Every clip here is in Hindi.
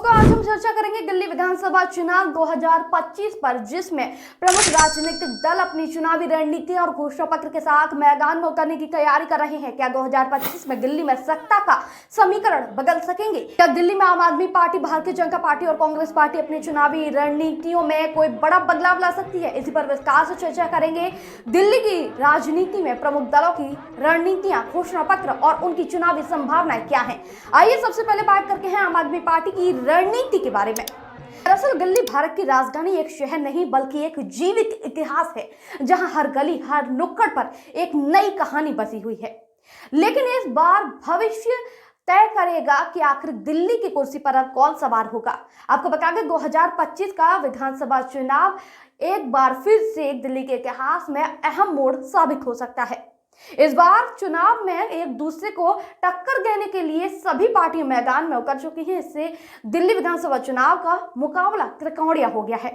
दोस्तों, आज हम चर्चा करेंगे दिल्ली विधानसभा चुनाव 2025 पर, जिसमें प्रमुख राजनीतिक दल अपनी चुनावी रणनीति और घोषणा पत्र के साथ मैदान में उतरने की तैयारी कर रहे हैं। क्या 2025 में दिल्ली में सत्ता का समीकरण बदल सकेंगे? क्या दिल्ली में आम आदमी पार्टी, भारतीय जनता पार्टी और कांग्रेस पार्टी अपनी चुनावी रणनीतियों में कोई बड़ा बदलाव ला सकती है? इसी पर विस्तार से चर्चा करेंगे। दिल्ली की राजनीति में प्रमुख दलों की रणनीतियां, घोषणा पत्र और उनकी चुनावी संभावनाएं क्या है। आइए सबसे पहले बात करते हैं आम आदमी पार्टी की रणनीति के बारे में। दरअसल दिल्ली भारत की राजधानी एक शहर नहीं बल्कि एक जीवित इतिहास है, जहां हर गली, हर नुक्कड़ पर एक नई कहानी बसी हुई है। लेकिन इस बार भविष्य तय करेगा कि आखिर दिल्ली की कुर्सी पर अब कौन सवार होगा। आपको बता दें, 2025 का विधानसभा चुनाव एक बार फिर से दिल्ली के इतिहास में अहम मोड़ साबित हो सकता है। इस बार चुनाव में एक दूसरे को टक्कर देने के लिए सभी पार्टियां मैदान में उतर चुकी हैं। इससे दिल्ली विधानसभा चुनाव का मुकाबला त्रिकोणीय हो गया है।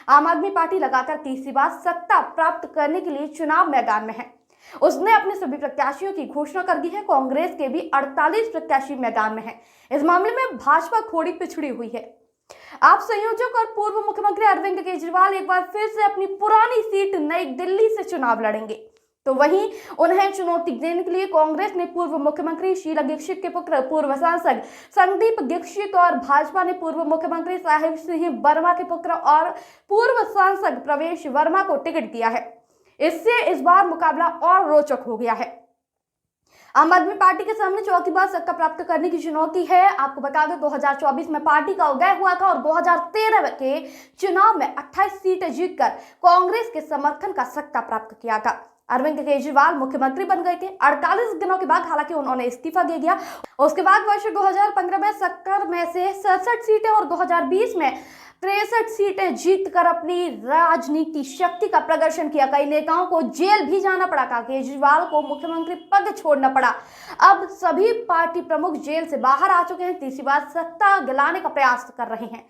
आम आदमी पार्टी लगातार तीसरी बार सत्ता प्राप्त करने के लिए चुनाव मैदान में है। उसने अपने सभी प्रत्याशियों की घोषणा कर दी है। कांग्रेस के भी 48 प्रत्याशी मैदान में हैं। इस मामले में भाजपा थोड़ी पिछड़ी हुई है। आप संयोजक और पूर्व मुख्यमंत्री अरविंद केजरीवाल एक बार फिर से अपनी पुरानी सीट नई दिल्ली से चुनाव लड़ेंगे। तो वहीं उन्हें चुनौती देने के लिए कांग्रेस ने पूर्व मुख्यमंत्री शीला दीक्षित के पुत्र, पूर्व सांसद संदीप दीक्षित और भाजपा ने पूर्व मुख्यमंत्री साहिब सिंह वर्मा के पुत्र और पूर्व सांसद प्रवेश वर्मा को टिकट दिया है। इससे इस बार मुकाबला और रोचक हो गया है। आम आदमी पार्टी के सामने चौथी बार सत्ता प्राप्त करने की चुनौती है। आपको बता दें, 2024 में पार्टी का उदय हुआ था और 2013 के चुनाव में 28 सीटें जीतकर कांग्रेस के समर्थन का सत्ता प्राप्त किया था। अरविंद केजरीवाल मुख्यमंत्री बन गए थे। 48 दिनों के बाद हालांकि उन्होंने इस्तीफा दे दिया। उसके बाद वर्ष 2015 में 70 में से 67 सीटें और 2020 में 63 सीटें जीतकर अपनी राजनीति शक्ति का प्रदर्शन किया। कई नेताओं को जेल भी जाना पड़ा था। केजरीवाल को मुख्यमंत्री पद छोड़ना पड़ा। अब सभी पार्टी प्रमुख जेल से बाहर आ चुके हैं, तीसरी बार सत्ता दिलाने का प्रयास कर रहे हैं।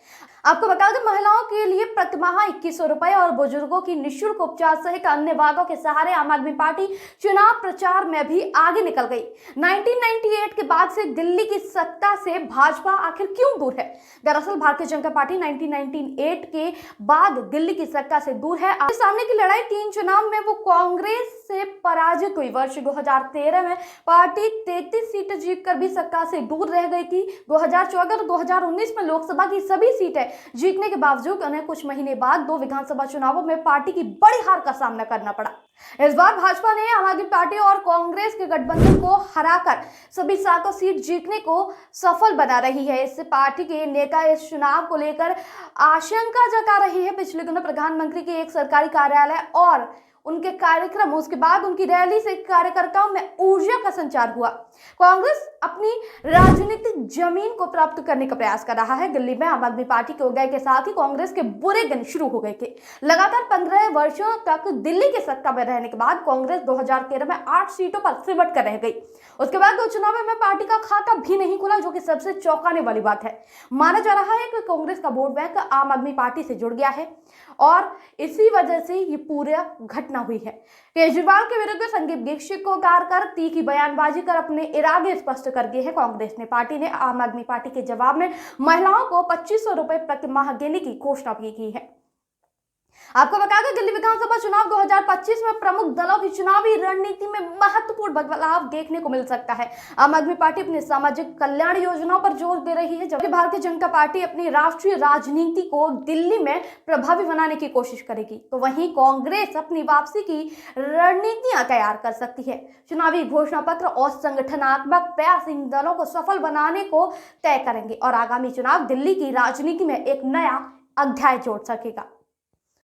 आपको बता दें, महिलाओं के लिए प्रतिमाह 2100 रुपए और बुजुर्गों की निःशुल्क उपचार सहित अन्य वादों के सहारे आम आदमी पार्टी चुनाव प्रचार में भी आगे निकल गई। 1998 के बाद से दिल्ली की सत्ता से भाजपा आखिर क्यों दूर है? दरअसल भारतीय जनता पार्टी 1998 के बाद दिल्ली की सत्ता से दूर है। आगे सामने की लड़ाई 3 चुनाव में वो कांग्रेस से पराजित हुई। वर्ष 2013 में पार्टी 33 सीटें जीतकर भी सत्ता से दूर रह गई थी। 2014 और 2019 में लोकसभा की सभी सीटें जीतने के बावजूद उन्हें कुछ महीने बाद 2 विधानसभा चुनावों में पार्टी की बड़ी हार का सामना करना पड़ा। इस बार भाजपा ने आम आदमी पार्टी और कांग्रेस के गठबंधन को हराकर सभी 7 सीट जीतने को सफल बना रही है। इससे पार्टी के नेता इस चुनाव को लेकर आशंका जता रहे हैं। पिछले दिनों प्रधानमंत्री के एक सरकारी कार्यालय और उनके कार्यक्रम, उसके बाद उनकी रैली से कार्यकर्ताओं में ऊर्जा का संचार हुआ। कांग्रेस अपनी राजनीतिक जमीन को प्राप्त करने का प्रयास कर रहा है। दिल्ली में आम आदमी पार्टी के उदय के साथ ही कांग्रेस के बुरे दिन शुरू हो गए थे। लगातार 15 वर्षों तक दिल्ली के सत्ता में रहने के बाद कांग्रेस 2013 में 8 सीटों पर सिमट कर रह गई। उसके बाद 2 चुनावों में पार्टी का खाता भी नहीं खुला, जो कि सबसे चौंकाने वाली बात है। माना जा रहा है कि कांग्रेस का वोट बैंक आम आदमी पार्टी से जुड़ गया है और इसी वजह से ये पूरा घटना हुई है। केजरीवाल के विरुद्ध संदीप दीक्षित को उतार कर तीखी बयानबाजी कर अपने इरादे स्पष्ट कर दिए हैं कांग्रेस ने। पार्टी ने आम आदमी पार्टी के जवाब में महिलाओं को 2500 रुपए प्रति माह देने की घोषणा भी की है। आपको बता दें, दिल्ली विधानसभा चुनाव 2025 में प्रमुख दलों की चुनावी रणनीति में महत्वपूर्ण बदलाव देखने को मिल सकता है। आम आदमी पार्टी अपनी सामाजिक कल्याण योजनाओं पर जोर दे रही है, जबकि भारतीय जनता पार्टी अपनी राष्ट्रीय राजनीति को दिल्ली में प्रभावी बनाने की कोशिश करेगी। तो वहीं कांग्रेस अपनी वापसी की रणनीतियां तैयार कर सकती है। चुनावी घोषणा पत्र और संगठनात्मक प्रयास इन दलों को सफल बनाने को तय करेंगे और आगामी चुनाव दिल्ली की राजनीति में एक नया अध्याय जोड़ सकेगा।